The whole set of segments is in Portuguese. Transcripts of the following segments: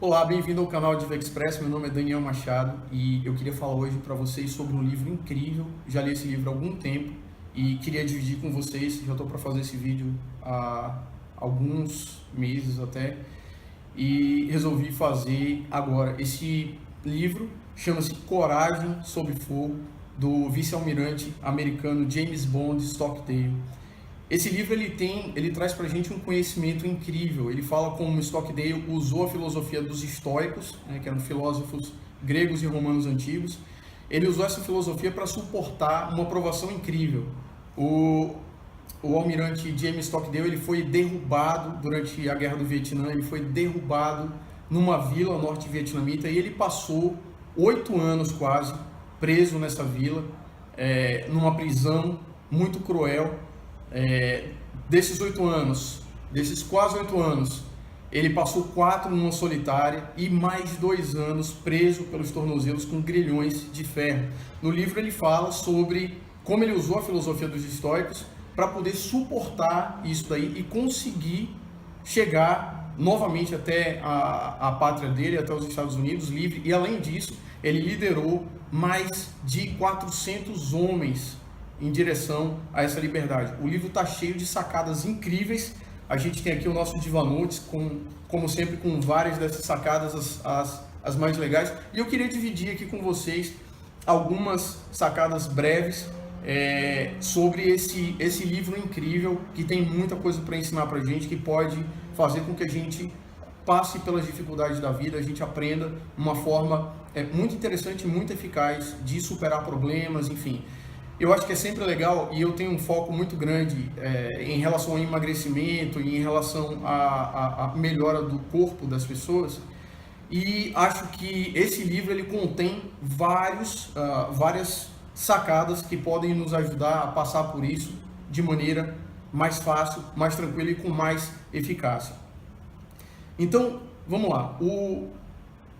Olá, bem-vindo ao canal Diva Express. Meu nome é Daniel Machado e eu queria falar hoje para vocês sobre um livro incrível. Já li esse livro há algum tempo e queria dividir com vocês. Já estou para fazer esse vídeo há alguns meses até e resolvi fazer agora. Esse livro chama-se Coragem sob Fogo, do vice-almirante americano James Bond Stockdale. Esse livro ele traz para a gente um conhecimento incrível. Ele fala como Stockdale usou a filosofia dos estoicos, que eram filósofos gregos e romanos antigos. Ele usou essa filosofia para suportar uma provação incrível. O almirante James Stockdale ele foi derrubado durante a Guerra do Vietnã. Ele foi derrubado numa vila norte-vietnamita e ele passou 8 anos quase preso nessa vila, numa prisão muito cruel. Desses quase 8 anos, ele passou 4 numa solitária e mais 2 anos preso pelos tornozelos com grilhões de ferro. No livro ele fala sobre como ele usou a filosofia dos estoicos para poder suportar isso daí e conseguir chegar novamente até a pátria dele, até os Estados Unidos, livre. E além disso, ele liderou mais de 400 homens em direção a essa liberdade. O livro está cheio de sacadas incríveis. A gente tem aqui o nosso Diva Notes, como sempre, com várias dessas sacadas, as mais legais. E eu queria dividir aqui com vocês algumas sacadas breves sobre esse livro incrível, que tem muita coisa para ensinar para a gente, que pode fazer com que a gente passe pelas dificuldades da vida, a gente aprenda uma forma muito interessante, muito eficaz de superar problemas, enfim. Eu acho que é sempre legal e eu tenho um foco muito grande em relação ao emagrecimento e em relação à melhora do corpo das pessoas. E acho que esse livro ele contém várias sacadas que podem nos ajudar a passar por isso de maneira mais fácil, mais tranquila e com mais eficácia. Então, vamos lá.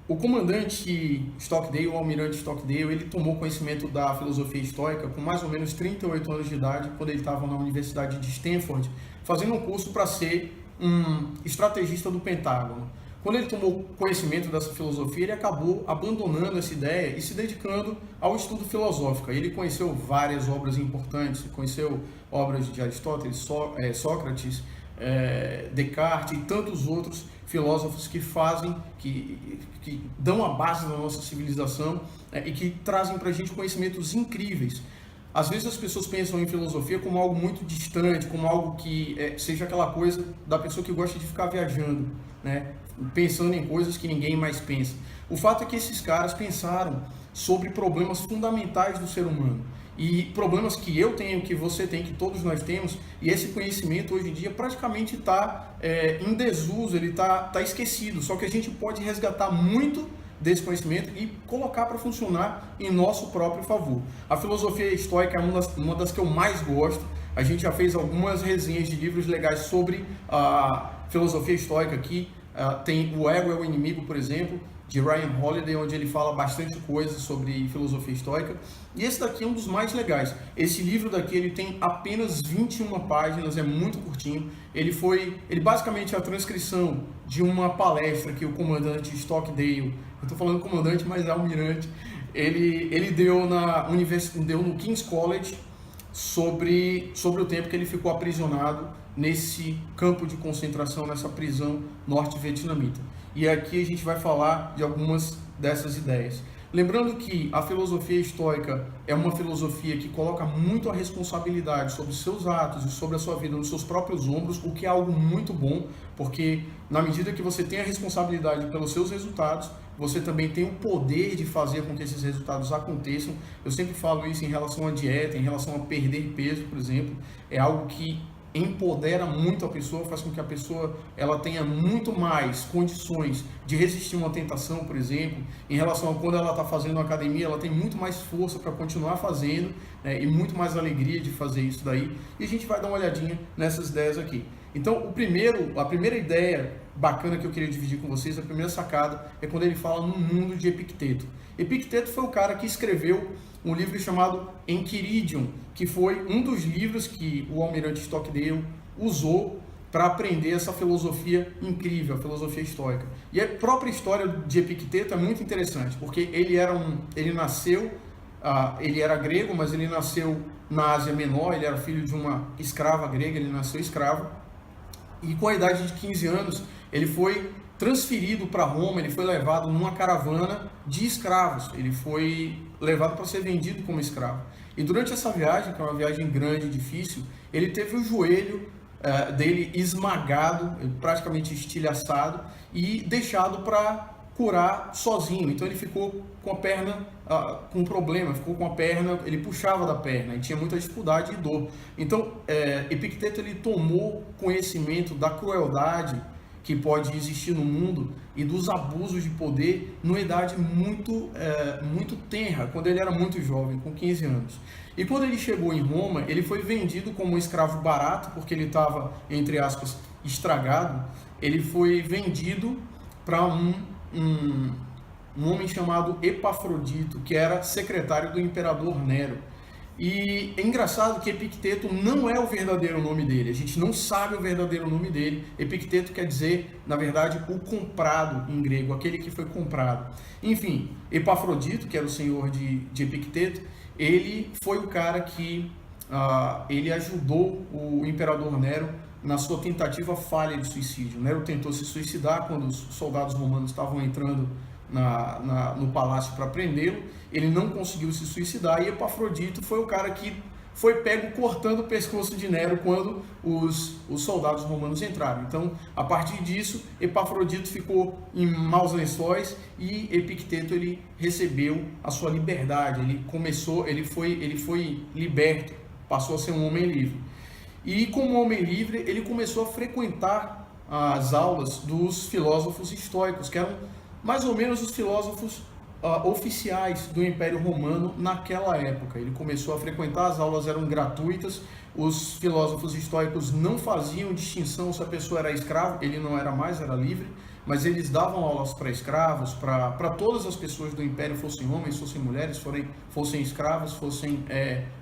O comandante Stockdale, o almirante Stockdale, ele tomou conhecimento da filosofia estoica com mais ou menos 38 anos de idade, quando ele estava na Universidade de Stanford, fazendo um curso para ser um estrategista do Pentágono. Quando ele tomou conhecimento dessa filosofia, ele acabou abandonando essa ideia e se dedicando ao estudo filosófico. Ele conheceu várias obras importantes, conheceu obras de Aristóteles, Sócrates, Descartes e tantos outros filósofos que dão a base da nossa civilização e que trazem para a gente conhecimentos incríveis. Às vezes as pessoas pensam em filosofia como algo muito distante, como algo que seja aquela coisa da pessoa que gosta de ficar viajando, pensando em coisas que ninguém mais pensa. O fato é que esses caras pensaram sobre problemas fundamentais do ser humano. E problemas que eu tenho, que você tem, que todos nós temos, e esse conhecimento hoje em dia praticamente está em desuso, ele está esquecido, só que a gente pode resgatar muito desse conhecimento e colocar para funcionar em nosso próprio favor. A filosofia estoica é uma das que eu mais gosto. A gente já fez algumas resenhas de livros legais sobre a filosofia estoica aqui. Tem O Ego é o Inimigo, por exemplo, de Ryan Holiday, onde ele fala bastante coisa sobre filosofia estoica. E esse daqui é um dos mais legais. Esse livro daqui ele tem apenas 21 páginas, é muito curtinho. Ele basicamente é a transcrição de uma palestra que o comandante Stockdale, eu estou falando comandante, mas é almirante, ele deu no King's College sobre o tempo que ele ficou aprisionado nesse campo de concentração, nessa prisão norte-vietnamita. E aqui a gente vai falar de algumas dessas ideias. Lembrando que a filosofia estoica é uma filosofia que coloca muito a responsabilidade sobre os seus atos e sobre a sua vida nos seus próprios ombros, o que é algo muito bom, porque na medida que você tem a responsabilidade pelos seus resultados, você também tem o poder de fazer com que esses resultados aconteçam. Eu sempre falo isso em relação à dieta, em relação a perder peso, por exemplo. É algo que empodera muito a pessoa, faz com que a pessoa ela tenha muito mais condições de resistir a uma tentação, por exemplo. Em relação a quando ela está fazendo academia, ela tem muito mais força para continuar fazendo, e muito mais alegria de fazer isso daí. E a gente vai dar uma olhadinha nessas ideias aqui. Então, a primeira ideia bacana que eu queria dividir com vocês, a primeira sacada, é quando ele fala no mundo de Epicteto. Epicteto foi o cara que escreveu um livro chamado Enchiridion, que foi um dos livros que o almirante Stockdale usou para aprender essa filosofia incrível, a filosofia estoica. E a própria história de Epicteto é muito interessante, porque ele nasceu, ele era grego, mas ele nasceu na Ásia Menor, ele era filho de uma escrava grega, ele nasceu escravo, e com a idade de 15 anos, ele foi transferido para Roma, ele foi levado numa caravana de escravos, ele foi levado para ser vendido como escravo. E durante essa viagem, que é uma viagem grande e difícil, ele teve o joelho dele esmagado, praticamente estilhaçado, e deixado para curar sozinho. Então ele ficou com a perna com problema, ficou com a perna, ele puxava da perna e tinha muita dificuldade e dor. Então Epicteto ele tomou conhecimento da crueldade que pode existir no mundo e dos abusos de poder numa idade muito tenra, quando ele era muito jovem, com 15 anos. E quando ele chegou em Roma, ele foi vendido como um escravo barato, porque ele estava, entre aspas, estragado. Ele foi vendido para um homem chamado Epafrodito, que era secretário do imperador Nero. E é engraçado que Epicteto não é o verdadeiro nome dele, a gente não sabe o verdadeiro nome dele. Epicteto quer dizer, na verdade, o comprado em grego, aquele que foi comprado. Enfim, Epafrodito, que era o senhor de Epicteto, ele foi o cara que ele ajudou o imperador Nero na sua tentativa falha de suicídio. Nero tentou se suicidar quando os soldados romanos estavam entrando no palácio para prendê-lo. Ele não conseguiu se suicidar e Epafrodito foi o cara que foi pego cortando o pescoço de Nero quando os soldados romanos entraram. Então, a partir disso, Epafrodito ficou em maus lençóis e Epicteto ele recebeu a sua liberdade. Ele foi liberto, passou a ser um homem livre. E como homem livre, ele começou a frequentar as aulas dos filósofos estoicos, que eram mais ou menos os filósofos oficiais do Império Romano naquela época. Ele começou a frequentar, as aulas eram gratuitas, os filósofos estoicos não faziam distinção se a pessoa era escravo, ele não era mais, era livre, mas eles davam aulas para escravos, para todas as pessoas do Império, fossem homens, fossem mulheres, fossem escravos, fossem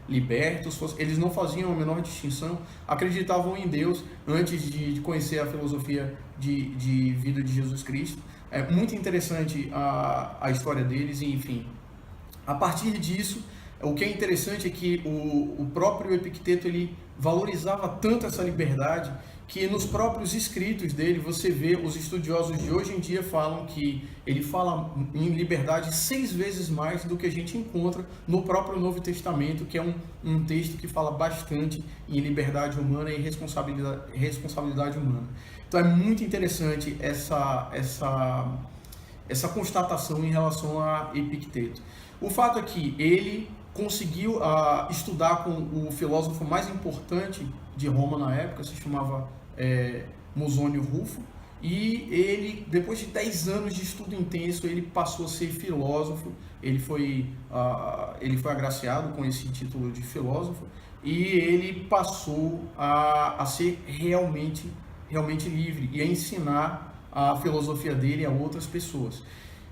libertos, eles não faziam a menor distinção, acreditavam em Deus antes de conhecer a filosofia de vida de Jesus Cristo. É muito interessante a história deles, e enfim. A partir disso, o que é interessante é que o próprio Epicteto ele valorizava tanto essa liberdade que nos próprios escritos dele você vê os estudiosos de hoje em dia falam que ele fala em liberdade 6 vezes mais do que a gente encontra no próprio Novo Testamento, que é um texto que fala bastante em liberdade humana e responsabilidade humana. Então é muito interessante essa constatação em relação a Epicteto. O fato é que ele conseguiu estudar com o filósofo mais importante de Roma na época, se chamava Musônio Rufo, e ele, depois de 10 anos de estudo intenso, ele passou a ser filósofo. Ele foi agraciado com esse título de filósofo, e ele passou a ser realmente livre e a ensinar a filosofia dele a outras pessoas.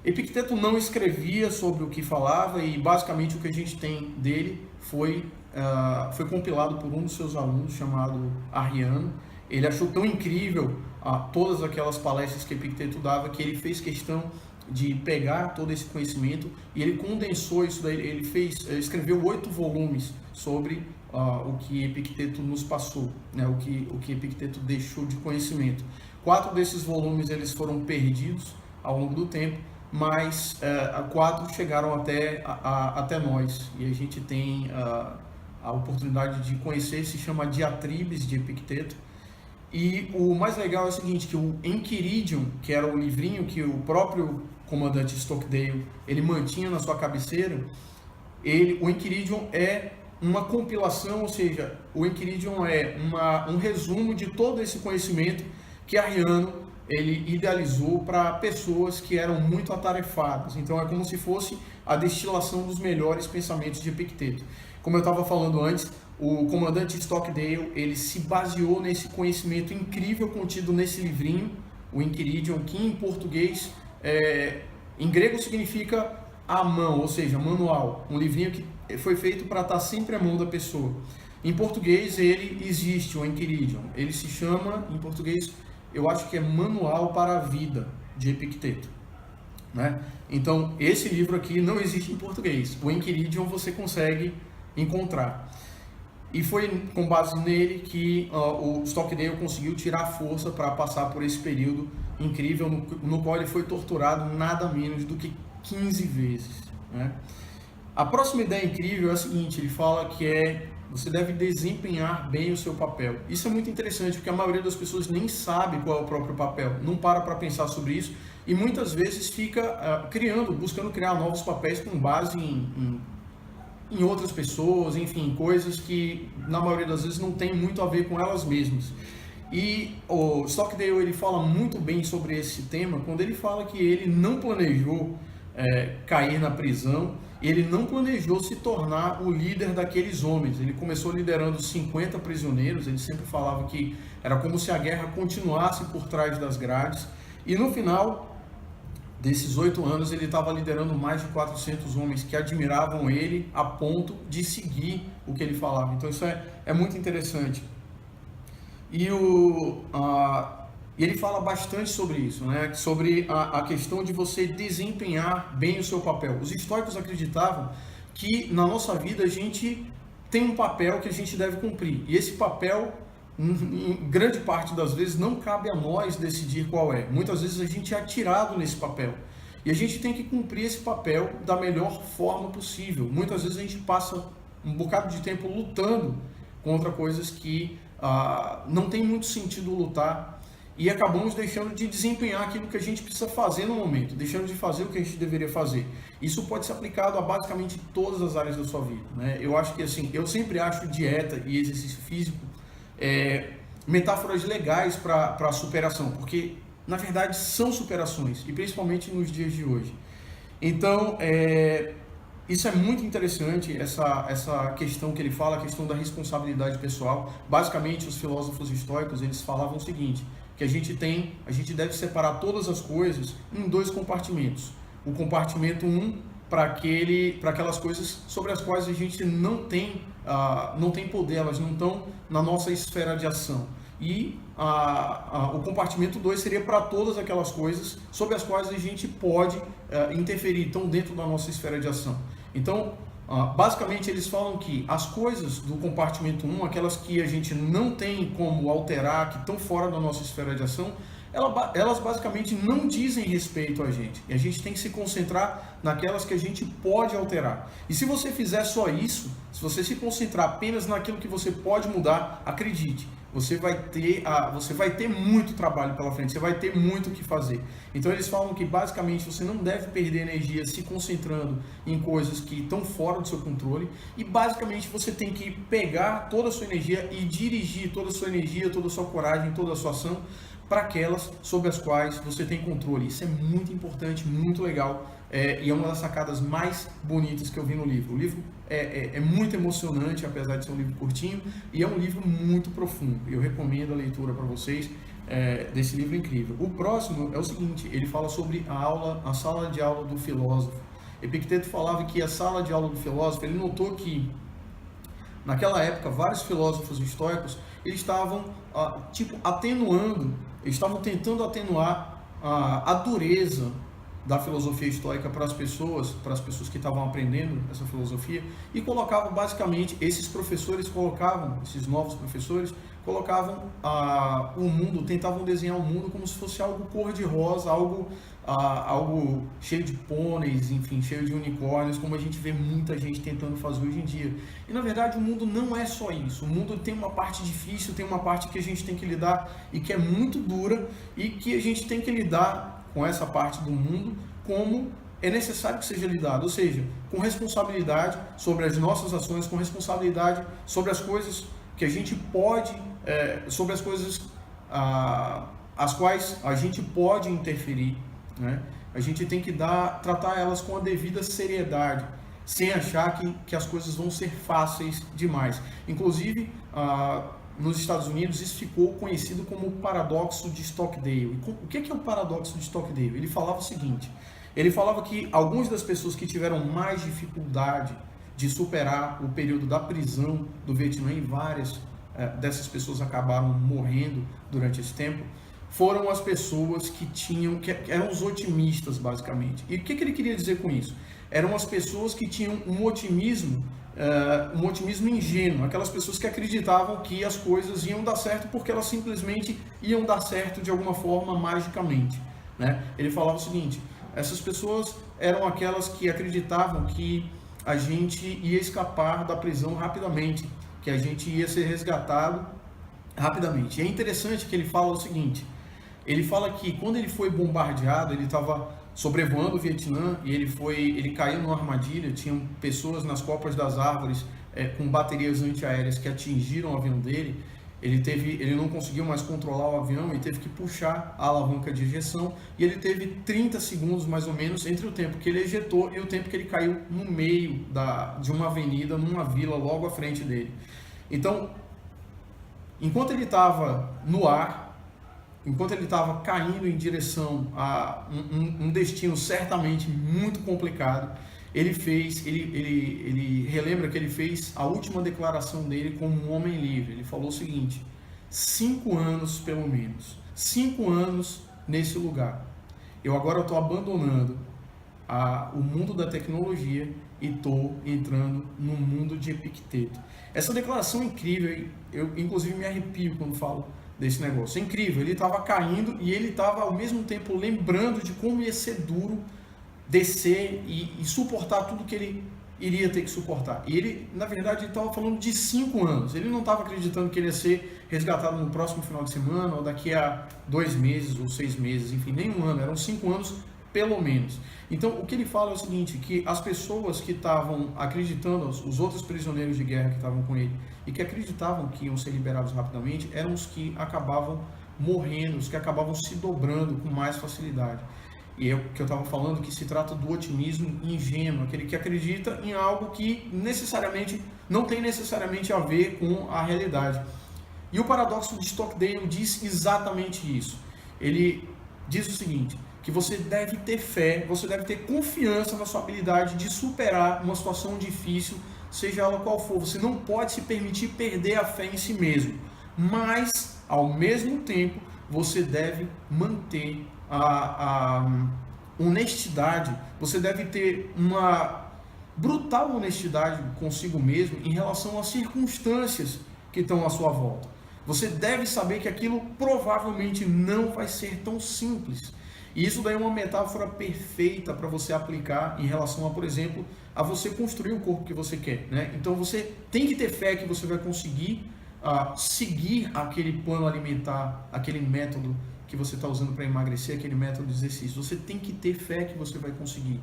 Epicteto não escrevia sobre o que falava, e basicamente o que a gente tem dele foi compilado por um dos seus alunos, chamado Arriano. Ele achou tão incrível todas aquelas palestras que Epicteto dava, que ele fez questão de pegar todo esse conhecimento e ele condensou isso daí. Ele escreveu 8 volumes sobre o que Epicteto nos passou, né? o que Epicteto deixou de conhecimento. 4 desses volumes eles foram perdidos ao longo do tempo, mas 4 chegaram até nós, e a gente tem a oportunidade de conhecer. Se chama Diatribes de Epicteto. E o mais legal é o seguinte, que o Enchiridion, que era o livrinho que o próprio comandante Stockdale ele mantinha na sua cabeceira, o Enchiridion é uma compilação, ou seja, o Enchiridion é um resumo de todo esse conhecimento que Arriano ele idealizou para pessoas que eram muito atarefadas. Então é como se fosse a destilação dos melhores pensamentos de Epicteto. Como eu estava falando antes, o comandante Stockdale ele se baseou nesse conhecimento incrível contido nesse livrinho, o Enchiridion, que em português, em grego significa à mão, ou seja, manual, um livrinho que foi feito para estar sempre à mão da pessoa. Em português ele existe, o Enchiridion. Ele se chama, em português, eu acho que é Manual para a Vida, de Epicteto. Né? Então, esse livro aqui não existe em português. O Enchiridion você consegue encontrar. E foi com base nele que o Stockdale conseguiu tirar força para passar por esse período incrível no qual ele foi torturado nada menos do que 15 vezes. Né? A próxima ideia incrível é a seguinte, ele fala que você deve desempenhar bem o seu papel. Isso é muito interessante, porque a maioria das pessoas nem sabe qual é o próprio papel, não para pensar sobre isso, e muitas vezes fica buscando criar novos papéis com base em outras pessoas, enfim, coisas que na maioria das vezes não tem muito a ver com elas mesmas. E o Stockdale ele fala muito bem sobre esse tema quando ele fala que ele não planejou cair na prisão, ele não planejou se tornar o líder daqueles homens. Ele começou liderando 50 prisioneiros, ele sempre falava que era como se a guerra continuasse por trás das grades, e no final desses 8 anos ele estava liderando mais de 400 homens que admiravam ele a ponto de seguir o que ele falava. Então isso é muito interessante. E ele fala bastante sobre isso, né? Sobre a questão de você desempenhar bem o seu papel. Os estoicos acreditavam que na nossa vida a gente tem um papel que a gente deve cumprir. E esse papel, em grande parte das vezes, não cabe a nós decidir qual é. Muitas vezes a gente é atirado nesse papel. E a gente tem que cumprir esse papel da melhor forma possível. Muitas vezes a gente passa um bocado de tempo lutando contra coisas que não tem muito sentido lutar, e acabamos deixando de desempenhar aquilo que a gente precisa fazer no momento, deixando de fazer o que a gente deveria fazer. Isso pode ser aplicado a basicamente todas as áreas da sua vida, né? Eu acho que assim, eu sempre acho dieta e exercício físico metáforas legais para a superação, porque na verdade são superações, e principalmente nos dias de hoje. Então, isso é muito interessante, essa questão que ele fala, a questão da responsabilidade pessoal. Basicamente, os filósofos estoicos, eles falavam o seguinte, que a gente deve separar todas as coisas em 2 compartimentos. O compartimento 1 para aquelas coisas sobre as quais a gente não tem poder, elas não estão na nossa esfera de ação. E o compartimento 2 seria para todas aquelas coisas sobre as quais a gente pode interferir, estão dentro da nossa esfera de ação. Então, basicamente eles falam que as coisas do compartimento 1, aquelas que a gente não tem como alterar, que estão fora da nossa esfera de ação, elas basicamente não dizem respeito a gente. E a gente tem que se concentrar naquelas que a gente pode alterar. E se você fizer só isso, se você se concentrar apenas naquilo que você pode mudar, acredite, você vai ter muito trabalho pela frente, você vai ter muito o que fazer. Então eles falam que basicamente você não deve perder energia se concentrando em coisas que estão fora do seu controle, e basicamente você tem que pegar toda a sua energia e dirigir toda a sua energia, toda a sua coragem, toda a sua ação para aquelas sobre as quais você tem controle. Isso é muito importante, muito legal, e é uma das sacadas mais bonitas que eu vi no livro. O livro é muito emocionante, apesar de ser um livro curtinho, e é um livro muito profundo. Eu recomendo a leitura para vocês desse livro incrível. O próximo é o seguinte, ele fala sobre a sala de aula do filósofo. Epicteto falava que a sala de aula do filósofo, ele notou que naquela época vários filósofos estoicos eles estavam estavam tentando atenuar a dureza da filosofia estoica para as pessoas que estavam aprendendo essa filosofia, e colocavam basicamente, esses novos professores colocavam o mundo, tentavam desenhar o mundo como se fosse algo cor-de-rosa, algo cheio de pôneis, enfim, cheio de unicórnios, como a gente vê muita gente tentando fazer hoje em dia. E na verdade o mundo não é só isso. O mundo tem uma parte difícil, tem uma parte que a gente tem que lidar e que é muito dura, e que a gente tem que lidar com essa parte do mundo como é necessário que seja lidado, ou seja, com responsabilidade sobre as nossas ações, com responsabilidade sobre as coisas que a gente pode, sobre as coisas as quais a gente pode interferir, né? A gente tem que tratar elas com a devida seriedade, sem achar que as coisas vão ser fáceis demais. Inclusive, nos Estados Unidos, isso ficou conhecido como o paradoxo de Stockdale. O que é o paradoxo de Stockdale? Ele falava o seguinte, ele falava que algumas das pessoas que tiveram mais dificuldade de superar o período da prisão do Vietnã, e várias dessas pessoas acabaram morrendo durante esse tempo, foram as pessoas que eram os otimistas, basicamente. E o que ele queria dizer com isso? Eram as pessoas que tinham um otimismo ingênuo, aquelas pessoas que acreditavam que as coisas iam dar certo porque elas simplesmente iam dar certo de alguma forma magicamente, né? Ele falava o seguinte: essas pessoas eram aquelas que acreditavam que a gente ia escapar da prisão rapidamente, que a gente ia ser resgatado rapidamente. E é interessante que ele fala o seguinte: ele fala que quando ele foi bombardeado, ele estava sobrevoando o Vietnã e ele caiu numa armadilha. Tinham pessoas nas copas das árvores com baterias antiaéreas que atingiram o avião dele. Ele não conseguiu mais controlar o avião e teve que puxar a alavanca de ejeção, e ele teve 30 segundos mais ou menos entre o tempo que ele ejetou e o tempo que ele caiu no meio de uma avenida, numa vila logo à frente dele. Então, enquanto ele estava no ar, enquanto ele estava caindo em direção a um destino certamente muito complicado, ele relembra que ele fez a última declaração dele como um homem livre. Ele falou o seguinte: 5 anos pelo menos, 5 anos nesse lugar. Eu agora estou abandonando o mundo da tecnologia e estou entrando no mundo de Epicteto. Essa declaração é incrível, eu inclusive me arrepio quando falo desse negócio. É incrível, ele estava caindo e ele estava ao mesmo tempo lembrando de como ia ser duro descer e suportar tudo que ele iria ter que suportar. E ele, na verdade, estava falando de 5 anos. Ele não estava acreditando que ele ia ser resgatado no próximo final de semana, ou daqui a 2 meses, ou 6 meses, enfim, nem um ano, eram 5 anos pelo menos. Então, o que ele fala é o seguinte: que as pessoas que estavam acreditando, os outros prisioneiros de guerra que estavam com ele, e que acreditavam que iam ser liberados rapidamente, eram os que acabavam morrendo, os que acabavam se dobrando com mais facilidade. E é o que eu estava falando, que se trata do otimismo ingênuo, aquele que acredita em algo que não tem necessariamente a ver com a realidade. E o paradoxo de Stockdale diz exatamente isso. Ele diz o seguinte: que você deve ter fé, você deve ter confiança na sua habilidade de superar uma situação difícil, seja ela qual for. Você não pode se permitir perder a fé em si mesmo, mas, ao mesmo tempo, você deve manter a honestidade, você deve ter uma brutal honestidade consigo mesmo em relação às circunstâncias que estão à sua volta. Você deve saber que aquilo provavelmente não vai ser tão simples. E isso daí é uma metáfora perfeita para você aplicar em relação a, por exemplo, a você construir o corpo que você quer, né? Então você tem que ter fé que você vai conseguir seguir aquele plano alimentar, aquele método que você está usando para emagrecer, aquele método de exercício. Você tem que ter fé que você vai conseguir.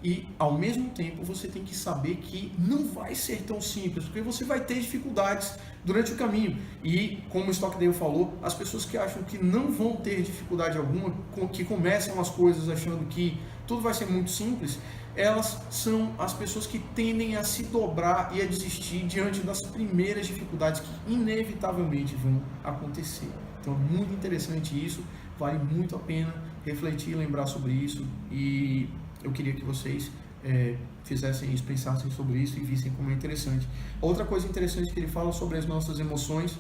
E, ao mesmo tempo, você tem que saber que não vai ser tão simples, porque você vai ter dificuldades durante o caminho. E, como o Stockdale falou, as pessoas que acham que não vão ter dificuldade alguma, que começam as coisas achando que tudo vai ser muito simples, elas são as pessoas que tendem a se dobrar e a desistir diante das primeiras dificuldades que inevitavelmente vão acontecer. Então é muito interessante isso, vale muito a pena refletir, lembrar sobre isso, e eu queria que vocês fizessem isso, pensassem sobre isso e vissem como é interessante. Outra coisa interessante que ele fala sobre as nossas emoções,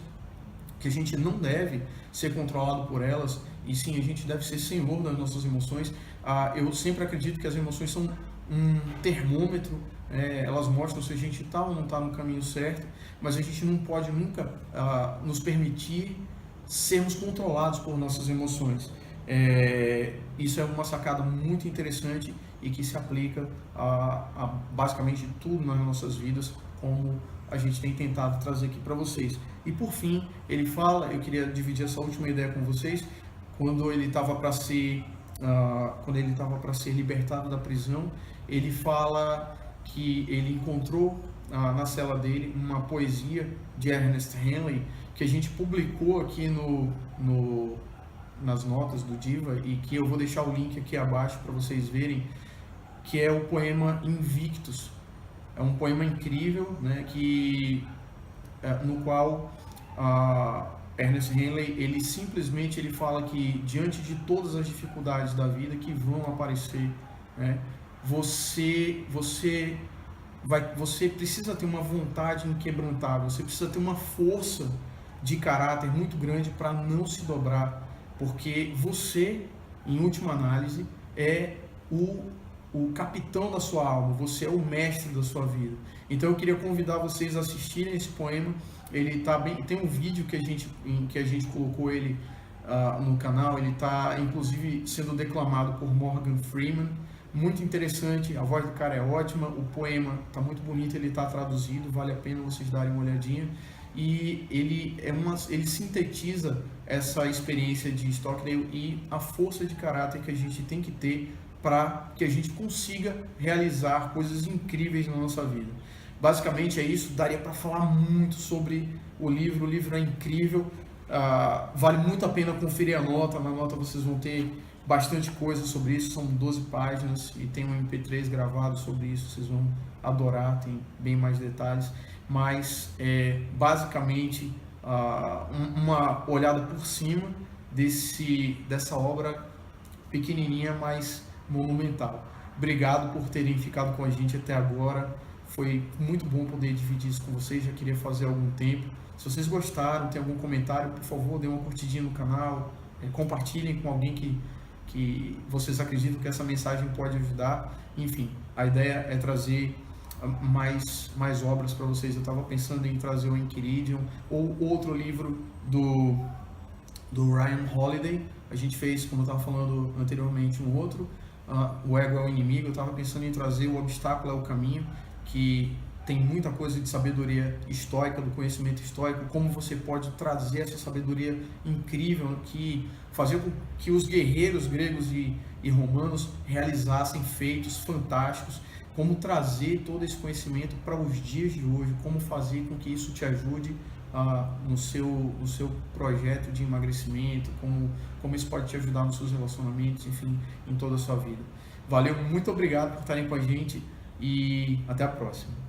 que a gente não deve ser controlado por elas, e sim, a gente deve ser senhor das nossas emoções. Eu sempre acredito que as emoções são um termômetro, elas mostram se a gente está ou não está no caminho certo, mas a gente não pode nunca nos permitir sermos controlados por nossas emoções. Isso é uma sacada muito interessante e que se aplica a basicamente tudo nas nossas vidas, como a gente tem tentado trazer aqui para vocês. E por fim, ele fala, eu queria dividir essa última ideia com vocês, quando ele estava para ser libertado da prisão, ele fala que ele encontrou na cela dele uma poesia de Ernest Henley, que a gente publicou aqui nas notas do Diva, e que eu vou deixar o link aqui abaixo para vocês verem, que é o poema Invictus. É um poema incrível, né, no qual Ernest Henley, ele simplesmente fala que diante de todas as dificuldades da vida que vão aparecer, né, você você precisa ter uma vontade inquebrantável, você precisa ter uma força de caráter muito grande para não se dobrar, porque você, em última análise, é o capitão da sua alma, você é o mestre da sua vida. Então eu queria convidar vocês a assistirem esse poema. Ele tá bem, tem um vídeo que a gente colocou ele no canal, ele está inclusive sendo declamado por Morgan Freeman, muito interessante, a voz do cara é ótima, o poema está muito bonito, ele está traduzido, vale a pena vocês darem uma olhadinha, e ele sintetiza essa experiência de Stockdale e a força de caráter que a gente tem que ter para que a gente consiga realizar coisas incríveis na nossa vida. Basicamente é isso, daria para falar muito sobre o livro é incrível, vale muito a pena conferir a nota, na nota vocês vão ter bastante coisa sobre isso, são 12 páginas e tem um MP3 gravado sobre isso, vocês vão adorar, tem bem mais detalhes, mas basicamente uma olhada por cima dessa obra pequenininha, mas monumental. Obrigado por terem ficado com a gente até agora, foi muito bom poder dividir isso com vocês, já queria fazer há algum tempo. Se vocês gostaram, tem algum comentário, por favor, dê uma curtidinha no canal, compartilhem com alguém que vocês acreditam que essa mensagem pode ajudar. Enfim, a ideia é trazer mais obras para vocês. Eu estava pensando em trazer o Enchiridion ou outro livro do Ryan Holiday. A gente fez, como eu estava falando anteriormente, um outro, O Ego é o Inimigo. Eu estava pensando em trazer O Obstáculo é o Caminho, que tem muita coisa de sabedoria estoica, do conhecimento estoico, como você pode trazer essa sabedoria incrível que fazia com que os guerreiros gregos e romanos realizassem feitos fantásticos, como trazer todo esse conhecimento para os dias de hoje, como fazer com que isso te ajude no seu projeto de emagrecimento, como isso pode te ajudar nos seus relacionamentos, enfim, em toda a sua vida. Valeu, muito obrigado por estarem com a gente e até a próxima.